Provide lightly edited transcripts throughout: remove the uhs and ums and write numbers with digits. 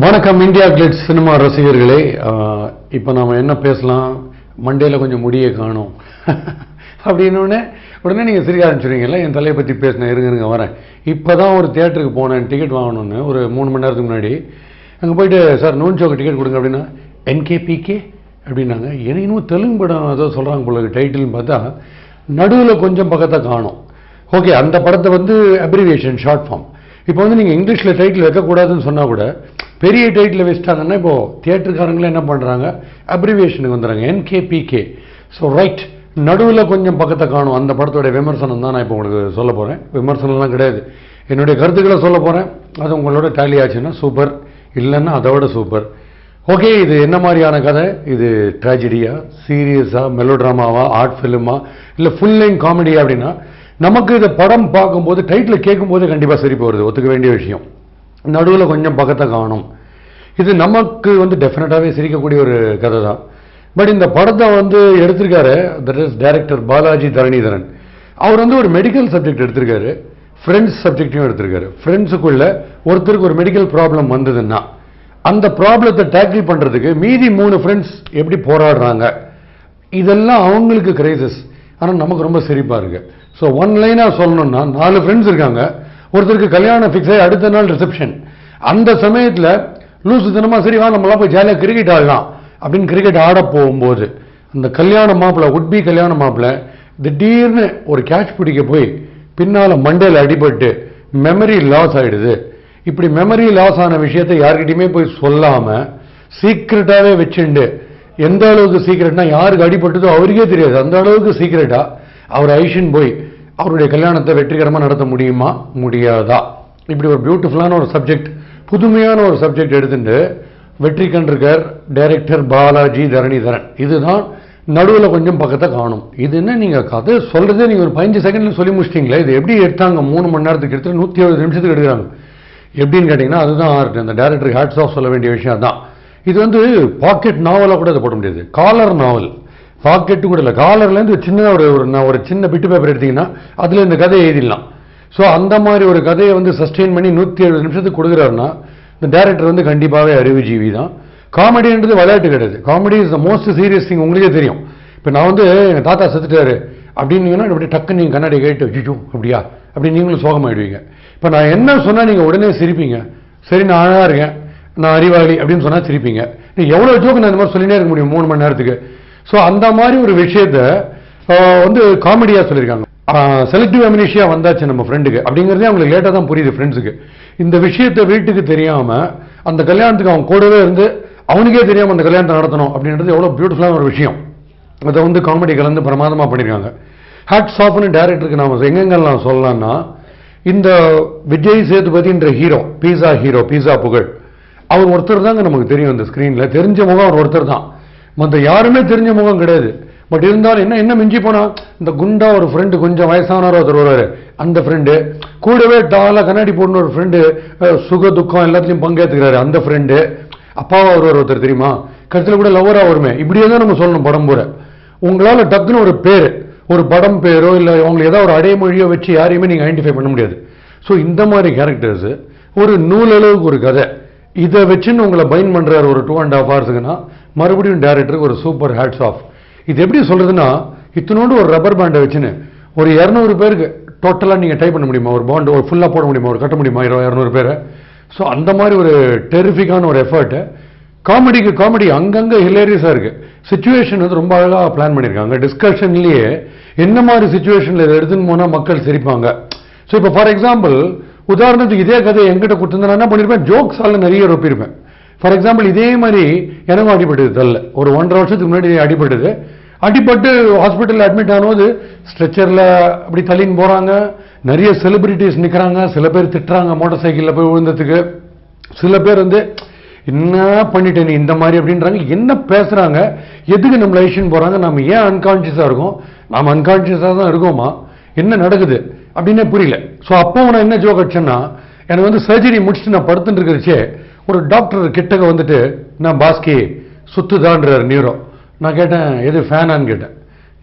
வணக்கம் India glitz cinema ரசிகர்களே. இப்போ நாம் என்ன பேசலாம், மண்டேல கொஞ்சம் முடியை காணும் அப்படின்னோடனே உடனே நீங்கள் சிரிக்க ஆரம்பிச்சுருவீங்கல்ல. என் தலையை பற்றி பேசினேன், இருங்க வரேன். இப்போ தான் ஒரு தியேட்டருக்கு போனேன், டிக்கெட் வாங்கணுன்னு ஒரு 3 மணி நேரத்துக்கு முன்னாடி. அங்கே போயிட்டு சார் நூன் சோக்கு டிக்கெட் கொடுங்க அப்படின்னா NKPK அப்படின்னாங்க. எனக்கு இன்னும் தெலுங்கு படம் ஏதோ சொல்கிறாங்க போல டைட்டில்னு பார்த்தா நடுவில் கொஞ்சம் பக்கத்தை காணும். ஓகே, அந்த படத்தை வந்து அப்ரிவியேஷன் ஷார்ட் ஃபார்ம். இப்போ வந்து நீங்கள் இங்கிலீஷில் டைட்டில் வைக்கக்கூடாதுன்னு சொன்னால் கூட பெரிய டைட்டில் வச்சுட்டாங்கன்னா இப்போது தியேட்டருக்காரங்களே என்ன பண்ணுறாங்க, அப்ரிவியேஷனுக்கு வந்துடுறாங்க NKPK. ஸோ ரைட், நடுவில் கொஞ்சம் பக்கத்தை காணும். அந்த படத்தோடைய விமர்சனம் தான் நான் இப்போ உங்களுக்கு சொல்ல போகிறேன். விமர்சனம்லாம் கிடையாது, என்னுடைய கருத்துக்களை சொல்ல போகிறேன். அது உங்களோட டேலி ஆச்சுன்னா சூப்பர், இல்லைன்னா அதை விட சூப்பர். ஓகே, இது என்ன மாதிரியான கதை? இது ட்ராஜடியா, சீரியஸா, மெலோட்ராமாவா, ஆர்ட் ஃபிலிமா, இல்லை ஃபுல் லைன் காமெடியா அப்படின்னா நமக்கு இந்த படம் பார்க்கும்போது டைட்டில் கேட்கும்போது கண்டிப்பாக சிரிப்பு வருது, ஒத்துக்க வேண்டிய விஷயம். நடுவில் கொஞ்சம் பக்கத்தை காணும். இது நமக்கு வந்து டெஃபினட்டாகவே சிரிக்கக்கூடிய ஒரு கதை தான். பட் இந்த படத்தை வந்து எடுத்திருக்காரு, that is director Balaji Dharanidharan. அவர் வந்து ஒரு மெடிக்கல் சப்ஜெக்ட் எடுத்திருக்காரு, ஃப்ரெண்ட்ஸ் சப்ஜெக்டையும் எடுத்திருக்காரு. ஃப்ரெண்ட்ஸுக்குள்ள ஒருத்தருக்கு ஒரு மெடிக்கல் ப்ராப்ளம் வந்ததுன்னா அந்த ப்ராப்ளத்தை டேக்கிள் பண்ணுறதுக்கு மீதி 3 ஃப்ரெண்ட்ஸ் எப்படி போராடுறாங்க, இதெல்லாம் அவங்களுக்கு கிரைசிஸ். ஆனால் நமக்கு ரொம்ப சிரிப்பாக இருக்கு. ஸோ ஒன் லைனாக சொல்லணும்னா 4 ஃப்ரெண்ட்ஸ் இருக்காங்க, ஒருத்தருக்கு கல்யாணம் ஃபிக்ஸ் ஆகி அடுத்த நாள் ரிசப்ஷன். அந்த சமயத்தில் லூசு தினமாக சரி வா நம்மளாம் போய் ஜாலியாக கிரிக்கெட் ஆடலாம் அப்படின்னு கிரிக்கெட் ஆட போகும்போது அந்த கல்யாண மாப்பிள்ளை, உட்பி கல்யாண மாப்பிள்ளை திடீர்னு ஒரு கேட்ச் பிடிக்க போய் பின்னால் மண்டையில் அடிபட்டு மெமரி லாஸ் ஆகிடுது. இப்படி மெமரி லாஸ் ஆன விஷயத்தை யார்கிட்டையுமே போய் சொல்லாமல் சீக்ரெட்டாகவே வச்சுண்டு, எந்த அளவுக்கு சீக்ரெட்னா யாருக்கு அடிபட்டதோ அவருக்கே தெரியாது, அந்த அளவுக்கு சீக்ரெட்டாக அவர் ஐஷன் போய் அவருடைய கல்யாணத்தை வெற்றிகரமாக நடத்த முடியுமா முடியாதா? இப்படி ஒரு பியூட்டிஃபுல்லான ஒரு சப்ஜெக்ட், புதுமையான ஒரு சப்ஜெக்ட் எடுத்துட்டு வெற்றி கண்டிருக்கார் டைரக்டர் பாலாஜி தரணிதரன். இதுதான் நடுவில் கொஞ்சம் பக்கத்தை காணும். இது என்ன, நீங்கள் கதை சொல்கிறதே நீங்கள் ஒரு 15 செகண்டில் சொல்லி முடிச்சிட்டிங்களே. இது எப்படி எடுத்தாங்க? 3 மணி நேரத்துக்கு எடுத்து 170 நிமிஷத்துக்கு எடுக்கிறாங்க. எப்படின்னு கேட்டிங்கன்னா அதுதான் ஆர்ட். அந்த டைரக்டருக்கு ஹேட்ஸ் ஆஃப் சொல்ல வேண்டிய விஷயம் தான். இது வந்து பாக்கெட் நாவலாக கூட இதை போட முடியாது, காலர் நாவல். பாக்கெட்டு கூட இல்லை, காலர்லேருந்து சின்னதாக ஒரு சின்ன பிட்டு பேப்பர் எடுத்தீங்கன்னா அதில் இந்த கதையை எழுதிடலாம். ஸோ அந்த மாதிரி ஒரு கதையை வந்து சஸ்டெயின் பண்ணி 170 நிமிஷத்துக்கு கொடுக்குறாருன்னா இந்த டேரக்டர் வந்து கண்டிப்பாகவே அறிவுஜீவி தான். காமெடின்றது விளையாட்டு கிடையாது, comedy is the most serious thing. உங்களுக்கே தெரியும். இப்போ நான் வந்து எங்கள் தாத்தா செத்துட்டாரு அப்படின்னீங்கன்னா அப்படி டக்குன்னு நீங்கள் கண்ணாடி கேட்டு வச்சுட்டோ அப்படியா அப்படின்னு நீங்களும் சோகமாயிடுவீங்க. இப்போ நான் என்ன சொன்னால் நீங்கள் உடனே சிரிப்பீங்க. சரி நான் அழகாக இருக்கேன், நான் அறிவாளி அப்படின்னு சொன்னால் சிரிப்பீங்க. நீங்கள் எவ்வளோ ஜோக்கு நான் இந்த மாதிரி சொல்லினே இருக்க முடியும் 3 மணி நேரத்துக்கு. ஸோ அந்த மாதிரி ஒரு விஷயத்த வந்து காமெடியாக சொல்லியிருக்காங்க. செலக்டிவ் அம்னீஷியா வந்தாச்சு நம்ம ஃப்ரெண்டுக்கு அப்படிங்கிறதே அவங்களுக்கு லேட்டாக தான் புரியுது ஃப்ரெண்ட்ஸுக்கு. இந்த விஷயத்தை வீட்டுக்கு தெரியாமல் அந்த கல்யாணத்துக்கு அவன் கூடவே இருந்து அவனுக்கே தெரியாமல் அந்த கல்யாணத்தை நடத்தணும் அப்படின்றது எவ்வளோ பியூட்டிஃபுல்லான ஒரு விஷயம். அதை வந்து காமெடி கலந்து பிரமாதமாக பண்ணியிருக்காங்க. ஹேட்ஸ் ஆஃப்னு டேரக்டருக்கு நாம் எங்கெங்கெல்லாம் சொல்லலாம்னா, இந்த விஜய் சேதுபதின்ற ஹீரோ, பீஸா புகழ், அவர் ஒருத்தர் தாங்க நமக்கு தெரியும். இந்த ஸ்க்ரீனில் தெரிஞ்ச முகம் அவர் ஒருத்தர் தான், மற்ற யாருமே தெரிஞ்ச முகம் கிடையாது. பட் இருந்தாலும் என்ன மிஞ்சி போனா இந்த குண்டா ஒரு ஃப்ரெண்டு, கொஞ்சம் வயசானவர் ஒருத்தர் வருவார், அந்த ஃப்ரெண்டு கூடவே டாலாக கண்ணாடி போடணும் ஒரு ஃப்ரெண்டு, சுக துக்கம் எல்லாத்துலையும் பங்கேற்றுக்கிறாரு அந்த ஃப்ரெண்டு, அப்பாவா ஒருத்தர் தெரியுமா, கருத்தில் கூட லவ்வராக வருமே. இப்படியே தான் நம்ம சொல்லணும் படம் பூரா. உங்களால் டக்குன்னு ஒரு பேர், ஒரு படம் பேரோ இல்லை அவங்களுக்கு ஏதாவது ஒரு அடைமொழியோ வச்சு யாரையுமே நீங்கள் ஐடென்டிஃபை பண்ண முடியாது. ஸோ இந்த மாதிரி கேரக்டர்ஸு ஒரு நூலளவுக்கு ஒரு கதை, இதை வச்சுன்னு உங்களை பைண்ட் பண்ணுறாரு ஒரு 2.5 ஹவர்ஸுக்குன்னா மறுபடியும் டேரக்டருக்கு ஒரு சூப்பர் ஹேட்ஸ் ஆஃப். இது எப்படி சொல்கிறதுன்னா, இத்தனோடு ஒரு ரப்பர் பேண்டை வச்சுன்னு ஒரு 200 பேருக்கு டோட்டலாக நீங்கள் டைப் பண்ண முடியுமா, ஒரு பாண்டு ஒரு ஃபுல்லாக போட முடியுமா, ஒரு கட்ட முடியுமா 200 பேரை? ஸோ அந்த மாதிரி ஒரு டெரிஃபிக்கான ஒரு எஃபர்ட்டு. காமெடிக்கு காமெடி அங்கங்கே ஹிலேரியஸாக இருக்குது. சுச்சுவேஷன் வந்து ரொம்ப அழகாக பிளான் பண்ணியிருக்காங்க. டிஸ்கஷன்லேயே என்ன மாதிரி சுச்சுவேஷனில் இதை எடுத்துன்னு போனால் மக்கள் சிரிப்பாங்க. ஸோ இப்போ ஃபார் எக்ஸாம்பிள் உதாரணத்துக்கு இதே கதை என்கிட்ட கொடுத்துருந்தா என்ன பண்ணியிருப்பேன், ஜோக்ஸால் நிறைய ரொப்பியிருப்பேன். ஃபார் எக்ஸாம்பிள் இதே மாதிரி எனக்கும் அடிபட்டது தல்ல, ஒரு 1.5 வருஷத்துக்கு முன்னாடி அடிபட்டு ஹாஸ்பிட்டலில் அட்மிட் ஆனது ஸ்ட்ரெச்சரில் அப்படி தள்ளின்னு போகிறாங்க. நிறைய செலிபிரிட்டிஸ் நிற்கிறாங்க, சில பேர் திட்டுறாங்க மோட்டார் சைக்கிளில் போய் விழுந்ததுக்கு, சில பேர் வந்து என்ன பண்ணிட்டேன் நீ இந்த மாதிரி அப்படின்றாங்க. என்ன பேசுகிறாங்க, எதுக்கு நம்மளை ஐஷன் போகிறாங்க, நம்ம ஏன் அன்கான்ஷியஸாக இருக்கோம், நாம் அன்கான்ஷியஸாக தான் இருக்கோமா, என்ன நடக்குது அப்படின்னே புரியல. ஸோ அப்போ நான் என்ன ஜோக் அடிச்சேன்னா, எனக்கு வந்து சர்ஜரி முடிச்சுட்டு நான் படுத்துட்டு இருக்கிறச்சே ஒரு டாக்டர் கிட்டக்க வந்துட்டு நான் பாஸ்கி சுத்துதான்றார் நியூரோ. நான் கேட்டேன் எது ஃபேனான்னு கேட்டேன்.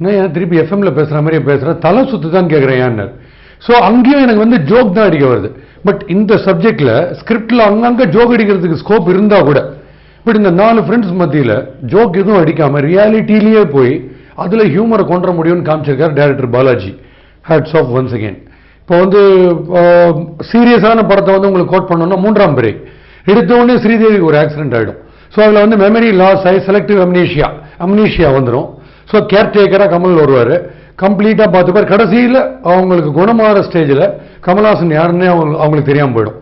நான் ஏன் திருப்பி எஃப்எம்ல பேசுகிற மாதிரி பேசுகிறேன், தலை சுத்துதான்னு கேட்குறேன் ஏன்னார். ஸோ அங்கேயும் எனக்கு வந்து ஜோக் தான் அடிக்க வருது. பட் இந்த சப்ஜெக்ட்ல ஸ்கிரிப்ட்ல அங்கங்க ஜோக் அடிக்கிறதுக்கு ஸ்கோப் இருந்தா கூட, பட் இந்த 4 ஃப்ரெண்ட்ஸ் மத்தியில் ஜோக் எதுவும் அடிக்காம ரியாலிட்டிலேயே போய் அதுல ஹியூமரை கொண்டு முடியும்னு காமிச்சிருக்காரு director Balaji. Hats off once again. இப்போ வந்து சீரியஸான படத்தை வந்து உங்களுக்கு கோட் பண்ணோம்னா 3ஆம் பிறை எடுத்த உடனே ஸ்ரீதேவிக்கு ஒரு ஆக்சிடென்ட் ஆகிடும். ஸோ அதில் வந்து மெமரி லாஸ் ஆகி செலக்டிவ் அம்னீஷியா வந்துடும். ஸோ கேர்டேக்கராக கமல் வருவார், கம்ப்ளீட்டாக பார்த்துப்பார். கடைசியில் அவங்களுக்கு குணமாகிற ஸ்டேஜில் கமல்ஹாசன் யாருன்னே அவங்களுக்கு தெரியாமல் போயிடும்.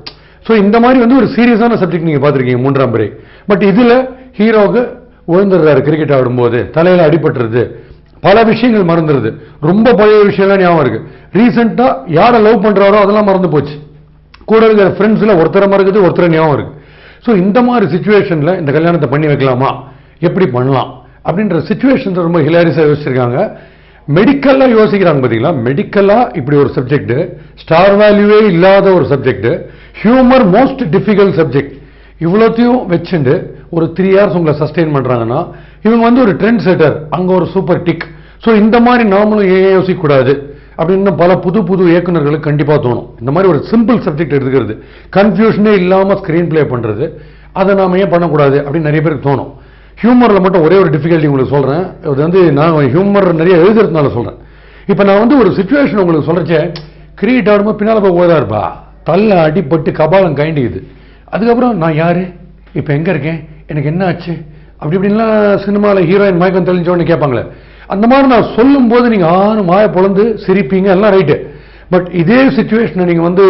ஸோ இந்த மாதிரி வந்து ஒரு சீரியஸான சப்ஜெக்ட் நீங்கள் பார்த்துருக்கீங்க 3ஆம் பிறை. பட் இதில் ஹீரோவுக்கு விழுந்துடுறாரு கிரிக்கெட் ஆடும்போது, தலையில் அடிபட்டுருது, பல விஷயங்கள் மறந்துடுது. ரொம்ப பழைய விஷயம்லாம் ஞாபகம் இருக்கு. ரீசெண்டாக யாரை லவ் பண்ணுறாரோ அதெல்லாம் மறந்து போச்சு. கூட இருக்கிற ஃப்ரெண்ட்ஸில் ஒருத்தரை மறக்குது, ஒருத்தரை ஞாபகம் இருக்கு. ஸோ இந்த மாதிரி சுச்சுவேஷனில் இந்த கல்யாணத்தை பண்ணி வைக்கலாமா, எப்படி பண்ணலாம் அப்படின்ற சுச்சுவேஷன் ரொம்ப ஹிலாரியஸாக யோசிச்சிருக்காங்க. மெடிக்கலாக யோசிக்கிறாங்க பார்த்தீங்களா. மெடிக்கலாக இப்படி ஒரு சப்ஜெக்ட், ஸ்டார் வேல்யூவே இல்லாத ஒரு subject, humour most difficult subject, இவ்வளோத்தையும் வச்சுட்டு ஒரு 3 hours உங்களை சஸ்டெயின் பண்ணுறாங்கன்னா இவங்க வந்து ஒரு ட்ரெண்ட் செட்டர், அங்கே ஒரு சூப்பர் டிக். ஸோ இந்த மாதிரி நாமளும் ஏன் யோசிக்கக்கூடாது அப்படின்னு பல புது புது இயக்குநர்களுக்கு கண்டிப்பாக தோணும். இந்த மாதிரி ஒரு சிம்பிள் சப்ஜெக்ட் எடுத்துக்கிறது, கன்ஃபியூஷனே இல்லாமல் ஸ்க்ரீன் பிளே பண்ணுறது, அதை நாம் ஏன் பண்ணக்கூடாது அப்படின்னு நிறைய பேருக்கு தோணும். ஹியூமரில் மட்டும் ஒரே ஒரு டிஃபிகல்ட்டி உங்களுக்கு சொல்கிறேன். அது வந்து நான் ஹியூமர் நிறைய எழுதுறதுனால சொல்கிறேன். இப்போ நான் வந்து ஒரு சுச்சுவேஷன் உங்களுக்கு சொல்கிறச்சே, கிரிக்கெட் ஆடும்போது பின்னால் போய் ஓதா இருப்பா, தள்ள அடிப்பட்டு கபாலம் கைண்டிக்குது. அதுக்கப்புறம் நான் யார், இப்போ எங்கே இருக்கேன், எனக்கு என்ன ஆச்சு, அப்படி இப்படின்லாம் சினிமாவில் ஹீரோயின் மயக்கம் தெளிஞ்சோன்னு கேட்பாங்களே, அந்த மாதிரி நான் சொல்லும் போது நீங்கள் ஆணும் மாய பொழந்து சிரிப்பீங்க, எல்லாம் ரைட்டு. பட் இதே சுச்சுவேஷனை நீங்கள் வந்து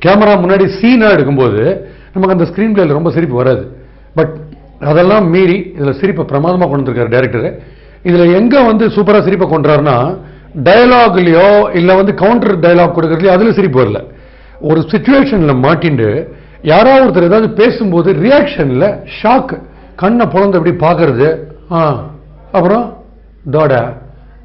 கேமரா முன்னாடி சீனாக எடுக்கும்போது நமக்கு அந்த ஸ்க்ரீன் பிளேயில் ரொம்ப சிரிப்பு வராது. பட் அதெல்லாம் மீறி இதில் சிரிப்பை பிரமாதமாக கொண்டு வந்திருக்காரு டேரக்டர். இதில் எங்கே வந்து சூப்பராக சிரிப்பை கொண்டுறாருன்னா, டயலாக்லையோ இல்லை வந்து கவுண்டர் டயலாக் கொடுக்கறதுலையோ அதில் சிரிப்பு வரல. ஒரு சுச்சுவேஷனில் மாட்டிண்டு யாராவது ஒருத்தர் ஏதாவது பேசும்போது ரியாக்ஷனில் ஷாக், கண்ணை பொழந்து அப்படி பார்க்கறது, அப்புறம் தோடா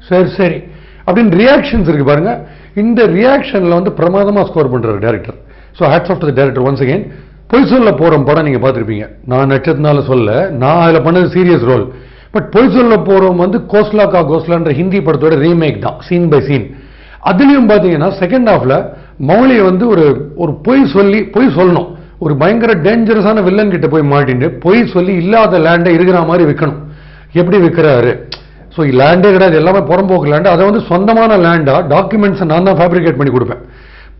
சரி சரி அப்படின்னு ரியாக்ஷன்ஸ் இருக்கு பாருங்க. இந்த ரியாக்ஷனில் வந்து பிரமாதமாக ஸ்கோர் பண்ணுறாரு director. So hats off to the director once again. பொய் சொல்ல போகிற படம் நீங்கள் பார்த்துருப்பீங்க. நான் நட்சத்திரனால சொல்ல, நான் அதில் பண்ணது சீரியஸ் ரோல். பட் பொய் சொல்ல போகிறோம் வந்து கோஸ்லா கா கோஸ்லான்ற ஹிந்தி படத்தோட ரீமேக் தான், சீன் பை சீன். அதுலேயும் பார்த்தீங்கன்னா செகண்ட் ஹாஃபில் மௌலியை வந்து ஒரு பொய் சொல்லணும், ஒரு பயங்கர டேஞ்சரஸான வில்லன் கிட்ட போய் மாட்டிட்டு பொய் சொல்லி இல்லாத லேண்டை இருக்கிற மாதிரி விற்கணும். எப்படி விற்கிறாரு? ஸோ லேண்டே கிடையாது, எல்லாமே புறம்போக்கு லேண்டு. அதை வந்து சொந்தமான லேண்டா டாக்குமெண்ட்ஸை நான் தான் ஃபேப்ரிகேட் பண்ணி கொடுப்பேன்,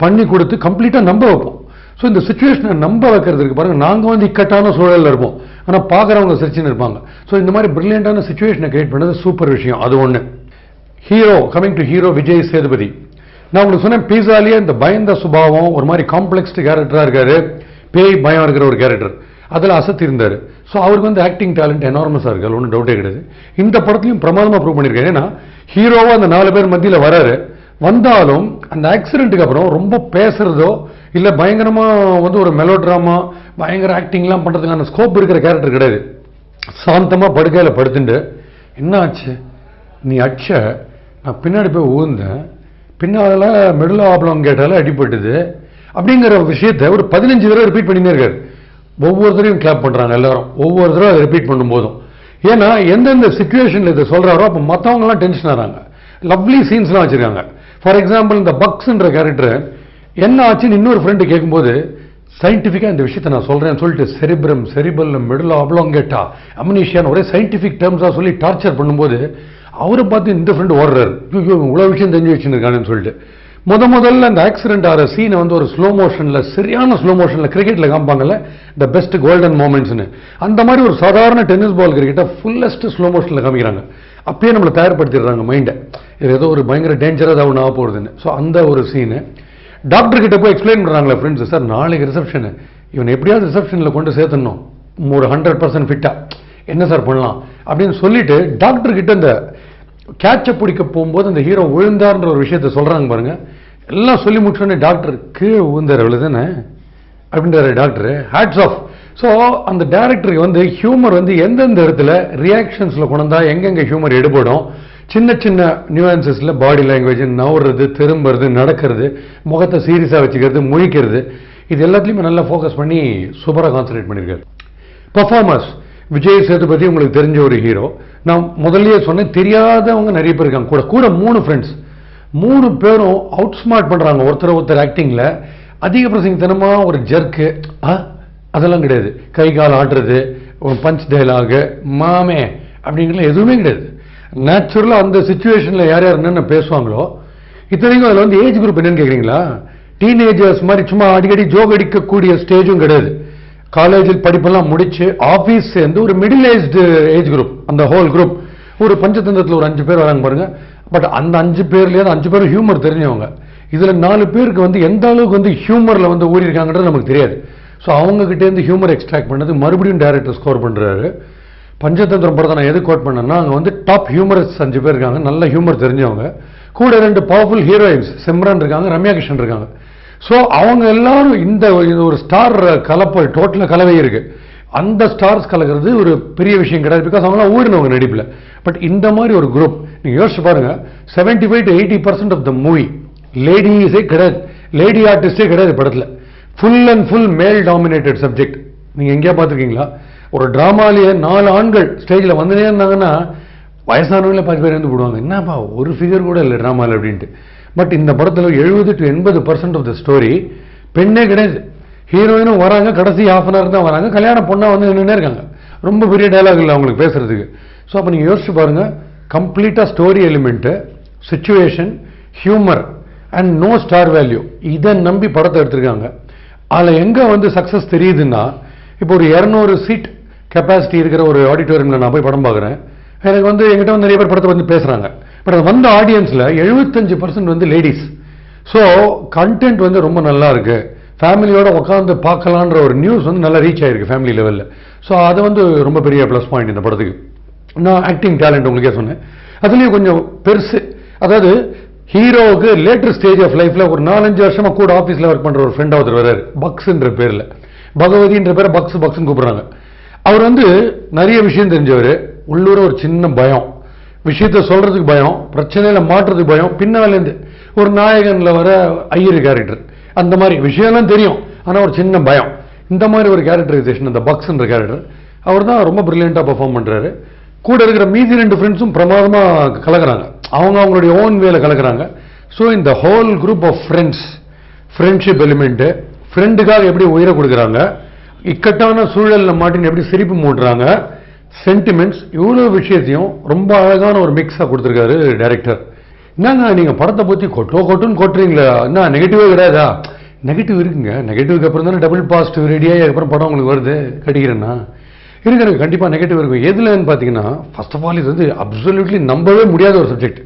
பண்ணி கொடுத்து கம்ப்ளீட்டாக நம்ப வைப்போம். ஸோ இந்த சுச்சுவேஷனை நம்ப வைக்கிறதுக்கு பாருங்க, நாங்கள் வந்து இக்கட்டான சூழலில் இருப்போம், ஆனால் பார்க்குறவங்க சிரிச்சுன்னு இருப்பாங்க. ஸோ இந்த மாதிரி பிரில்லியண்டான சுச்சுவேஷனை கிரியேட் பண்ணது சூப்பர் விஷயம். அது ஒன்று. Hero, coming to hero Vijay Sethupathi. நான் உங்களுக்கு சொன்னேன், பீஸாலேயே இந்த பயந்த சுபாவம், ஒரு மாதிரி காம்ப்ளெக்ஸ்டு கேரக்டராக இருக்காரு, பேய் பயம் இருக்கிற ஒரு கேரக்டர், அதில் அசத்தி இருந்தார். ஸோ அவருக்கு வந்து ஆக்டிங் டேலண்ட் எனார்மஸாக இருக்குது, ஒன்றும் டவுட்டே கிடையாது. இந்த படத்துலையும் பிரமாதமாக ப்ரூவ் பண்ணியிருக்காரு. ஏன்னா ஹீரோவாக அந்த 4 பேர் மத்தியில் வராரு, வந்தாலும் அந்த ஆக்சிடென்ட்டுக்கு அப்புறம் ரொம்ப பேசுறதோ இல்லை பயங்கரமாக வந்து ஒரு மெலோ ட்ராமா பயங்கர ஆக்டிங்லாம் பண்ணுறதுக்கான ஸ்கோப் இருக்கிற கேரக்டர் கிடையாது. சாந்தமாக படுக்கையில் படுத்துட்டு, என்ன ஆச்சு, நீ அச்ச, நான் பின்னாடி போய் ஊழ்ந்தேன், பின்னால் மெடுலா ஆப்ளம் கேட்டாலும் அடிபட்டுது அப்படிங்கிற விஷயத்தை ஒரு 15 தடவை ரிப்பீட் பண்ணினே இருக்காரு. ஒவ்வொரு தடவையும் கிளாப் பண்ணுறாங்க எல்லாரும், ஒவ்வொரு தடவை அதை ரிப்பீட் பண்ணும்போதும். ஏன்னா எந்தெந்த சிச்சுவேஷனில் இதை சொல்கிறாரோ அப்போ மற்றவங்கலாம் டென்ஷன் ஆகிறாங்க. லவ்லி சீன்ஸ்லாம் வச்சுருக்காங்க. ஃபார் எக்ஸாம்பிள், இந்த பக்ஸ்ன்ற கேரக்டர் என்ன ஆச்சுன்னு இன்னொரு ஃப்ரெண்டு கேட்கும்போது, சயின்டிஃபிக்காக இந்த விஷயத்தை நான் சொல்கிறேன்னு சொல்லிட்டு செரிபல்லம் மெடுலா ஆப்ளோங்கேட்டா அம்னீஷியான்னு ஒரே சயின்டிஃபிக் டேர்ம்ஸாக சொல்லி டார்ச்சர் பண்ணும்போது அவரை பார்த்து இந்த ஃப்ரெண்டு ஓடுறாரு, ஐயோ இவ்வளோ விஷயம் தெரிஞ்சு வச்சுருக்கானு சொல்லிட்டு. முதல்ல அந்த ஆக்சிடென்ட் ஆகிற சீனை வந்து ஒரு ஸ்லோ மோஷனில், சரியான ஸ்லோ மோஷனில் கிரிக்கெட்டில் காமிப்பாங்கல்ல, த பெஸ்ட் கோல்டன் மோமெண்ட்ஸ்னு, அந்த மாதிரி ஒரு சாதாரண டென்னிஸ் பால் கிரிக்கெட்டை ஃபுல்லஸ்ட் ஸ்லோ மோஷனில் காமிக்கிறாங்க. அப்பயே நம்மளை தயார்படுத்திடுறாங்க மைண்டை, இது ஏதோ ஒரு பயங்கர டேஞ்சராக ஒன்று ஆக போகுதுன்னு. ஸோ அந்த ஒரு சீனு. டாக்டர் கிட்ட போய் எக்ஸ்பிளைன் பண்ணுறாங்களே ஃப்ரெண்ட்ஸ், சார் நாளைக்கு ரிசப்ஷனு, இவன் எப்படியாவது ரிசப்ஷனில் கொண்டு சேர்த்துடணும், ஒரு 100% ஃபிட்டாக, என்ன சார் பண்ணலாம் அப்படின்னு சொல்லிட்டு டாக்டர் கிட்ட இந்த கேட்சை பிடிக்க போகும்போது அந்த ஹீரோ விழுந்தார்ன்ற ஒரு விஷயத்த சொல்கிறாங்க பாருங்க. எல்லாம் சொல்லி முடிச்சோடனே டாக்டர் கீழே விழுந்தார் அவ்வளோதானே அப்படின்றாரு டாக்டர். Hats off. ஸோ அந்த டேரக்டருக்கு வந்து ஹியூமர் வந்து எந்தெந்த இடத்துல ரியாக்ஷன்ஸில் கொண்டா எங்கெங்கே ஹியூமர் எடுபடும், சின்ன சின்ன நியூஆன்சஸில் பாடி லாங்குவேஜ் நவுறது, திரும்புறது, நடக்கிறது, முகத்தை சீரியஸாக வச்சுக்கிறது, முழிக்கிறது, இது எல்லாத்துலேயுமே நல்லா ஃபோக்கஸ் பண்ணி சூப்பராக கான்சன்ட்ரேட் பண்ணியிருக்காரு. பர்ஃபார்மர்ஸ், விஜய் சேதுபதி உங்களுக்கு தெரிஞ்ச ஒரு ஹீரோ. நான் முதல்லயே சொன்னேன், தெரியாதவங்க நிறைய பேர் இருக்காங்க. கூட 3 ஃப்ரெண்ட்ஸ். 3 பேரும் அவுட் ஸ்மார்ட் பண்றாங்க ஒருத்தர் ஆக்டிங்ல. அதிக பிரசங்கத்தனமா ஒரு ஜர்க்கு அதெல்லாம் கிடையாது. கை கால் ஆடுறது, பஞ்ச் டயலாக், மாமே அப்படிங்கிற எதுவுமே கிடையாது. நேச்சுரலா அந்த சிச்சுவேஷன்ல யார் யார் என்னென்ன பேசுவாங்களோ. இத்தனைக்கும் அதில் வந்து ஏஜ் குரூப் என்னன்னு கேட்குறீங்களா? டீனேஜர்ஸ் மாதிரி சும்மா அடிக்கடி ஜோக் அடிக்கக்கூடிய ஸ்டேஜும் கிடையாது. காலேஜில் படிப்பெல்லாம் முடிச்சு ஆஃபீஸ் சேர்ந்து ஒரு மிடில் ஏஜ்டு ஏஜ் குரூப். அந்த ஹோல் குரூப் ஒரு பஞ்சதந்திரத்தில் ஒரு 5 பேர் வராங்க பாருங்க. பட் அந்த 5 பேர்லேயே 5 பேரும் ஹியூமர் தெரிஞ்சவங்க. இதில் 4 பேருக்கு வந்து எந்த அளவுக்கு வந்து ஹியூமர்ல வந்து ஊறி இருக்காங்கன்றது நமக்கு தெரியாது. ஸோ அவங்க கிட்டே இருந்து ஹியூமர் எக்ஸ்ட்ராக்ட் பண்ணது மறுபடியும் டைரக்டர் ஸ்கோர் பண்றாரு. பஞ்சதந்திரம் படத்தை நான் எது கோட் பண்ணேன்னா, அங்கே வந்து டாப் ஹியூமரிஸ்ட் 5 பேர் இருக்காங்க, நல்ல ஹியூமர் தெரிஞ்சவங்க. கூட 2 பவர்ஃபுல் ஹீரோயின்ஸ், சிம்ரன் இருக்காங்க, ரம்யா கிருஷ்ணன் இருக்காங்க. ஸோ அவங்க எல்லாரும் இந்த ஒரு ஸ்டார் கலப்பு, டோட்டலாக கலவை இருக்கு. அந்த ஸ்டார்ஸ் கலக்கிறது ஒரு பெரிய விஷயம் கிடையாது, பிகாஸ் அவங்களாம் ஊறினவங்க நடிப்பில். பட் இந்த மாதிரி ஒரு குரூப் நீங்க யோசிச்சு பாருங்க. 75 to 80% ஆஃப் த மூவி லேடிஸே கிடையாது, லேடி ஆர்டிஸ்டே கிடையாது படத்தில். ஃபுல் அண்ட் ஃபுல் மேல் டாமினேட்டட் சப்ஜெக்ட். நீங்க எங்கேயா பார்த்துருக்கீங்களா? ஒரு டிராமாலேயே 4 ஆண்கள் ஸ்டேஜில் வந்துனே இருந்தாங்கன்னா வயசானவங்களே 10 பேர் இருந்து போடுவாங்க. என்னப்பா ஒரு ஃபிகர் கூட இல்லை டிராமாவில் அப்படின்ட்டு. பட் இந்த படத்தில் 70 to 80% ஆஃப் த ஸ்டோரி பெண்ணே கிடையாது. ஹீரோயினும் வராங்க, கடைசி ½ அன் ஹவர் தான் வராங்க. கல்யாண பொண்ணா வந்து நின்றுனே இருக்காங்க. ரொம்ப பெரிய டயலாக் இல்லை அவங்களுக்கு பேசுறதுக்கு. ஸோ அப்போ நீங்கள் யோசிச்சு பாருங்க, கம்ப்ளீட்டாக story element, situation, humour and no star value, இதை நம்பி படத்தை எடுத்திருக்காங்க. அதில் எங்கே வந்து சக்ஸஸ் தெரியுதுன்னா, இப்போ ஒரு 200 சீட் கெப்பாசிட்டி இருக்கிற ஒரு ஆடிட்டோரியமில் நான் போய் படம் பார்க்குறேன். எனக்கு வந்து எங்கிட்ட வந்து நிறைய பேர் படத்தை வந்து பேசுகிறாங்க. பட் அது வந்த ஆடியன்ஸில் 75% வந்து லேடிஸ். ஸோ கண்டென்ட் வந்து ரொம்ப நல்லா இருக்கு, ஃபேமிலியோட உட்காந்து பார்க்கலான்ற ஒரு நியூஸ் வந்து நல்லா ரீச் ஆயிருக்கு ஃபேமிலி லெவலில். ஸோ அது வந்து ரொம்ப பெரிய ப்ளஸ் பாயிண்ட் இந்த படத்துக்கு. நான் ஆக்டிங் டேலண்ட் உங்களுக்கே சொன்னேன், அதுலேயும் கொஞ்சம் பெருசு. அதாவது ஹீரோவுக்கு லேட்டர் ஸ்டேஜ் ஆஃப் லைஃப்ல ஒரு 4-5 வருஷமா கூட ஆஃபீஸில் ஒர்க் பண்ணுற ஒரு ஃப்ரெண்ட் ஒருத்தர் வர்றாரு, பக்ஸ்ன்ற பேரில். பகவதின்ற பேரை பக்ஸ்ன்னு கூப்பிடுறாங்க. அவர் வந்து நிறைய விஷயம் தெரிஞ்சவர். உள்ளூர ஒரு சின்ன பயம், விஷயத்த சொல்றதுக்கு பயம், பிரச்சனையில மாற்றுறதுக்கு பயம். பின்னாலேருந்து ஒரு நாயகன்ல வர ஐயர் கேரக்டர், அந்த மாதிரி விஷயம்லாம் தெரியும், ஆனா ஒரு சின்ன பயம். இந்த மாதிரி ஒரு கேரக்டரைசேஷன் அந்த பக்ஸ்ன்ற கேரக்டர். அவர் தான் ரொம்ப பிரில்லியண்டா பெர்ஃபார்ம் பண்றாரு. கூட இருக்கிற மீதி 2 ஃப்ரெண்ட்ஸும் பிரமாதமா கலக்குறாங்க, அவங்க அவங்களுடைய ஓன் வேல கலக்குறாங்க. ஸோ இந்த whole group of friends, friendship element, ஃப்ரெண்டுக்காக எப்படி உயிரை கொடுக்குறாங்க, இக்கட்டான சூழலில் மாட்டின்னு எப்படி சிரிப்பு மூட்டுறாங்க, சென்டிமெண்ட்ஸ், இவ்வளோ விஷயத்தையும் ரொம்ப அழகான ஒரு மிக்ஸாக கொடுத்துருக்காரு டைரக்டர். என்னங்க நீங்கள் படத்தை பற்றி கொட்டுன்னு கொட்டுறீங்களா? என்ன நெகட்டிவே கிடையாதா? நெகட்டிவ் இருக்குங்க. நெகட்டிவ்க்கு அப்புறம் தானே டபுள் பாசிட்டிவ் ரெடியாகி அதுக்கப்புறம் படம் உங்களுக்கு வருது. கடிக்கிறேன்னா இருக்கு, கண்டிப்பாக நெகட்டிவ் இருக்கும். எதுலன்னு பார்த்தீங்கன்னா, ஃபர்ஸ்ட் ஆஃப் ஆல் இது வந்து அப்சல்யூட்லி நம்பவே முடியாத ஒரு சப்ஜெக்ட்.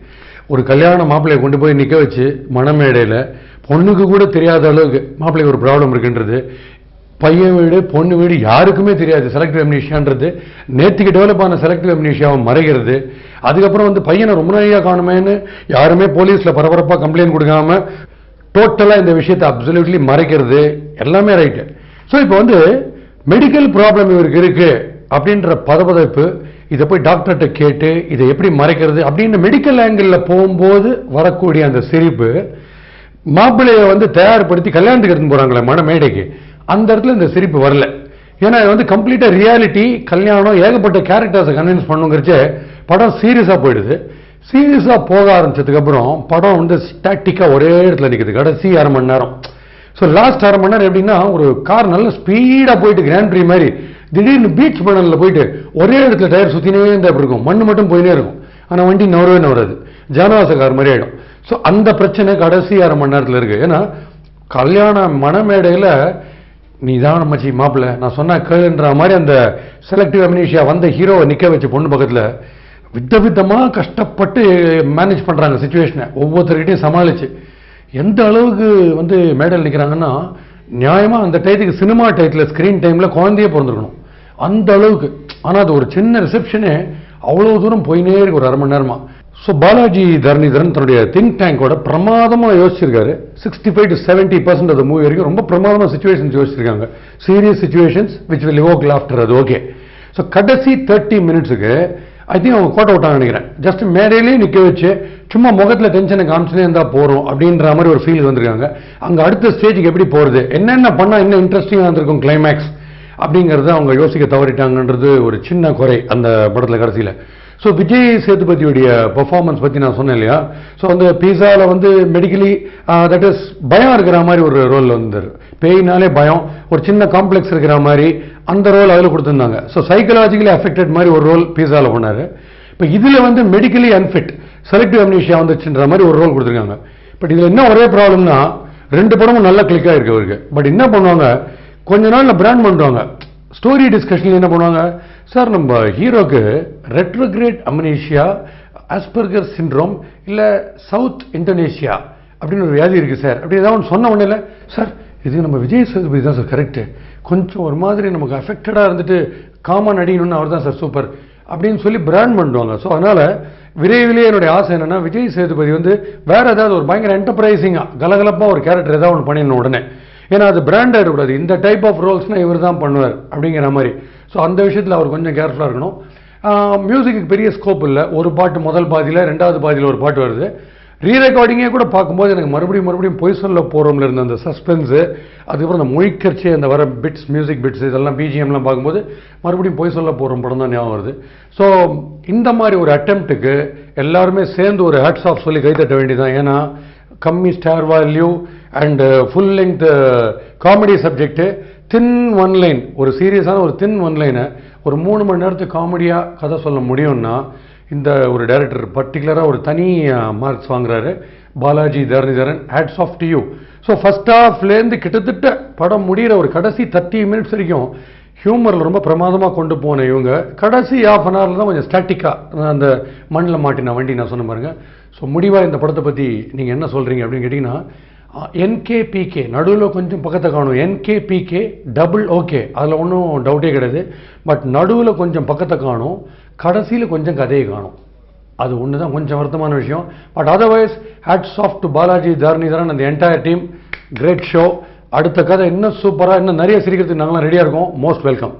ஒரு கல்யாண மாப்பிள்ளையை கொண்டு போய் நிற்க வச்சு மணமேடையில் பொண்ணுக்கு கூட தெரியாத அளவுக்கு மாப்பிள்ளைக்கு ஒரு ப்ராப்ளம் இருக்குன்றது, பையன் வீடு பொண்ணு வீடு யாருக்குமே தெரியாது, செலக்டிவ் அம்னீஷியான்றது, நேற்றுக்கு டெவலப் ஆன செலக்டிவ் அம்னீஷியாவை மறைகிறது. அதுக்கப்புறம் வந்து பையனை ரொம்ப நாளையா காணுமேன்னு யாருமே போலீஸில் பரபரப்பாக கம்ப்ளைண்ட் கொடுக்காம டோட்டலாக இந்த விஷயத்தை அப்சல்யூட்லி மறைக்கிறது, எல்லாமே ரைட்டு. ஸோ இப்போ வந்து மெடிக்கல் ப்ராப்ளம் இவருக்கு இருக்கு அப்படின்ற பதப்பதைப்பு, இதை போய் டாக்டர்கிட்ட கேட்டு இதை எப்படி மறைக்கிறது அப்படின்னு மெடிக்கல் ஆங்கிள் போகும்போது வரக்கூடிய அந்த சிரிப்பு, மாப்பிள்ளையை வந்து தயார்படுத்தி கல்யாணத்துக்கு எடுத்துன்னு போறாங்களே மன மேடைக்கு, அந்த இடத்துல இந்த சிரிப்பு வரல. ஏன்னா இது வந்து கம்ப்ளீட்டா ரியாலிட்டி, கல்யாணம், ஏகப்பட்ட கேரக்டர்ஸை கன்வின்ஸ் பண்ணுங்கிறச்சே படம் சீரியஸா போயிடுது. சீரியஸா போக ஆரம்பிச்சதுக்கு அப்புறம் படம் வந்து ஸ்டாட்டிக்கா ஒரே இடத்துல நிற்குது கடைசி 1/2 மணி நேரம். ஸோ லாஸ்ட் 1/2 மணி நேரம் எப்படின்னா, ஒரு கார் நல்ல ஸ்பீடா போயிட்டு கிராண்ட் ப்ரீ மாதிரி திடீர்னு பீச் மணலில் போயிட்டு ஒரே இடத்துல டயர் சுத்தினே இருந்தா எப்படி இருக்கும், மண்ணு மட்டும் போயினே இருக்கும், ஆனா வண்டி நவரவே நவராது, ஜனவாச கார் மாதிரி ஆயிடும். ஸோ அந்த பிரச்சனை கடைசி 1/2 மணி நேரத்தில் இருக்கு. ஏன்னா கல்யாண மணமேடையில் நீ தான் மச்சி மாப்பிள்ள நான் சொன்ன கேளுன்ற மாதிரி அந்த செலக்டிவ் அம்னீஷியா வந்த ஹீரோவை நிற்க வச்சு பொண்ணு பக்கத்தில் விதவிதமாக கஷ்டப்பட்டு மேனேஜ் பண்ணுறாங்க சிச்சுவேஷனை, ஒவ்வொருத்தர்கிட்டையும் சமாளிச்சு. எந்த அளவுக்கு வந்து மேடையில் நிற்கிறாங்கன்னா, நியாயமாக அந்த டயத்துக்கு சினிமா டயத்தில் ஸ்க்ரீன் டைமில் குழந்தையே பிறந்திருக்கணும் அந்த அளவுக்கு. ஆனால் அது ஒரு சின்ன ரிசப்ஷனே அவ்வளோ தூரம் போயினே இருக்கு ஒரு 1/2 மணி நேரமா. ஸோ பாலாஜி தரணிதரன் தன்னுடைய திங்க் டேங்கோட பிரமாதமாக யோசிச்சிருக்காரு. 65 to 70% ஆஃப் த மூவி வரைக்கும் ரொம்ப பிரமாதமாக சுச்சுவேஷன்ஸ் யோசிச்சிருக்காங்க. Serious situations which will evoke laughter, அது ஓகே. ஸோ கடைசி 30 மினிட்ஸுக்கு ஐ திங்க் அவங்க கோட்டை விட்டாங்க நினைக்கிறேன். ஜஸ்ட் மேடையிலேயே நிற்க வச்சு சும்மா முகத்தில் டென்ஷனை காமிச்சுனே இருந்தால் போகிறோம் அப்படின்ற மாதிரி ஒரு ஃபீல் வந்திருக்காங்க. அங்கே அடுத்த ஸ்டேஜுக்கு எப்படி போகிறது, என்னென்ன பண்ணால் இன்னும் இன்ட்ரெஸ்டிங்காக இருந்திருக்கும் கிளைமேக்ஸ் அப்படிங்கிறத அவங்க யோசிக்க தவறிட்டாங்கன்றது ஒரு சின்ன குறை அந்த படத்தில் கடைசியில். ஸோ விஜய் சேதுபதியுடைய பெர்ஃபார்மன்ஸ் பற்றி நான் சொன்னேன் இல்லையா, ஸோ அந்த பீஸாவில் வந்து மெடிக்கலி தட் இஸ் பயம் இருக்கிற மாதிரி ஒரு ரோல் வந்தார். பேயினாலே பயம், ஒரு சின்ன காம்ப்ளெக்ஸ் இருக்கிற மாதிரி அந்த ரோல் அதில் கொடுத்துருந்தாங்க. ஸோ சைக்கலாஜிக்கலி அஃபெக்டட் மாதிரி ஒரு ரோல் பீஸாவில் பண்ணார். இப்போ இதில் வந்து மெடிக்கலி அன்ஃபிட், செலக்டிவ் அம்னீஷியா வந்துச்சுன்ற மாதிரி ஒரு ரோல் கொடுத்துருக்காங்க. பட் இதில் என்ன ஒரே ப்ராப்ளம்னா, 2 படமும் நல்லா கிளிக் ஆகிருக்கு அவருக்கு. பட் என்ன பண்ணுவாங்க, கொஞ்ச நாளில் பிராண்ட் பண்ணுவாங்க. ஸ்டோரி டிஸ்கஷனில் என்ன பண்ணுவாங்க, சார் நம்ம ஹீரோக்கு ரெட்ரோகிரேட் அம்னீஷியா, ஆஸ்பெர்கர் சிண்ட்ரோம், இல்லை சவுத் இந்தோனேஷியா அப்படின்னு ஒரு வியாதி இருக்குது சார், அப்படி ஏதாவது ஒன்று சொன்ன உடனே இல்லை சார் இது நம்ம விஜய் சேதுபதி தான் சார் கரெக்டு, கொஞ்சம் ஒரு மாதிரி நமக்கு அஃபெக்டடாக இருந்துட்டு காமன் அடிக்கணும்னு அவர் தான் சார் சூப்பர் அப்படின்னு சொல்லி பிராண்ட் பண்ணுவாங்க. ஸோ அதனால் விரைவிலேயே என்னுடைய ஆசை என்னென்னா, விஜய் சேதுபதி வந்து வேறு ஏதாவது ஒரு பயங்கர என்டர்பிரைசிங்காக கலகலப்பாக ஒரு கேரக்டர் ஏதாவது ஒன்று பண்ணிடணும் உடனே. ஏன்னா அது பிராண்ட் ஆகிடக்கூடாது, இந்த டைப் ஆஃப் ரோல்ஸ்னால் இவர் தான் பண்ணுவார் அப்படிங்கிற மாதிரி. ஸோ அந்த விஷயத்தில் அவர் கொஞ்சம் கேர்ஃபுல்லாக இருக்கணும். மியூசிக்கு பெரிய ஸ்கோப் இல்லை, ஒரு பாட்டு முதல் பாதியில், 2வது பாதியில் ஒரு பாட்டு வருது. ரீரெக்கார்டிங்கே கூட பார்க்கும்போது எனக்கு மறுபடியும் பொய் சொல்ல போகிறோம்ல இருந்த அந்த சஸ்பென்ஸு, அதுக்கப்புறம் அந்த மொழிக்கர்ச்சி, அந்த வர பிட்ஸ், மியூசிக் பிட்ஸ், இதெல்லாம் பிஜிஎம்லாம் பார்க்கும்போது மறுபடியும் பொய் சொல்ல போகிறோம் படம் தான் ஞாபகம் வருது. ஸோ இந்த மாதிரி ஒரு அட்டெம்ப்ட்டுக்கு எல்லாருமே சேர்ந்து ஒரு ஹேட்ஸ் ஆஃப் சொல்லி கைத்தட்ட வேண்டியதான். ஏன்னா கம்மி star value and full length comedy subject, thin one line, ஒரு சீரியஸான ஒரு தின் ஒன் லைனை ஒரு 3 மணி நேரத்துக்கு காமெடியாக கதை சொல்ல முடியும்னா இந்த ஒரு டைரக்டர் பர்டிகுலராக ஒரு தனி மார்க்ஸ் வாங்குறாரு, Balaji Dharanidharan. Hats off to you. So first ஹாஃப்லேருந்து கிட்டத்தட்ட படம் முடிகிற ஒரு கடைசி 30 மினிட்ஸ் வரைக்கும் ஹியூமரில் ரொம்ப பிரமாதமாக கொண்டு போன இவங்க கடைசி ½ அன் ஹவரில் தான் கொஞ்சம் ஸ்டாட்டிக்காக அந்த மண்ணில் மாட்டின வண்டி நான் சொன்ன பாருங்க. ஸோ முடிவாக இந்த படத்தை பற்றி நீங்கள் என்ன சொல்கிறீங்க அப்படின்னு கேட்டிங்கன்னா, NKPK நடுவில் கொஞ்சம் பக்கத்தை காணும், NKPK டபுள் ஓகே, அதில் ஒன்றும் டவுட்டே கிடையாது. பட் நடுவில் கொஞ்சம் பக்கத்தை காணும், கடைசியில் கொஞ்சம் கதையை காணும், அது ஒன்று தான் கொஞ்சம் வருத்தமான விஷயம். But otherwise hats off to Balaji Dharanidharan அந்த என்டையர் டீம். Great show. அடுத்த கதை இன்னும் சூப்பராக, இன்னும் நிறைய சிரிக்கிறதுக்கு நாங்களாம் ரெடியாக இருக்கோம். Most welcome.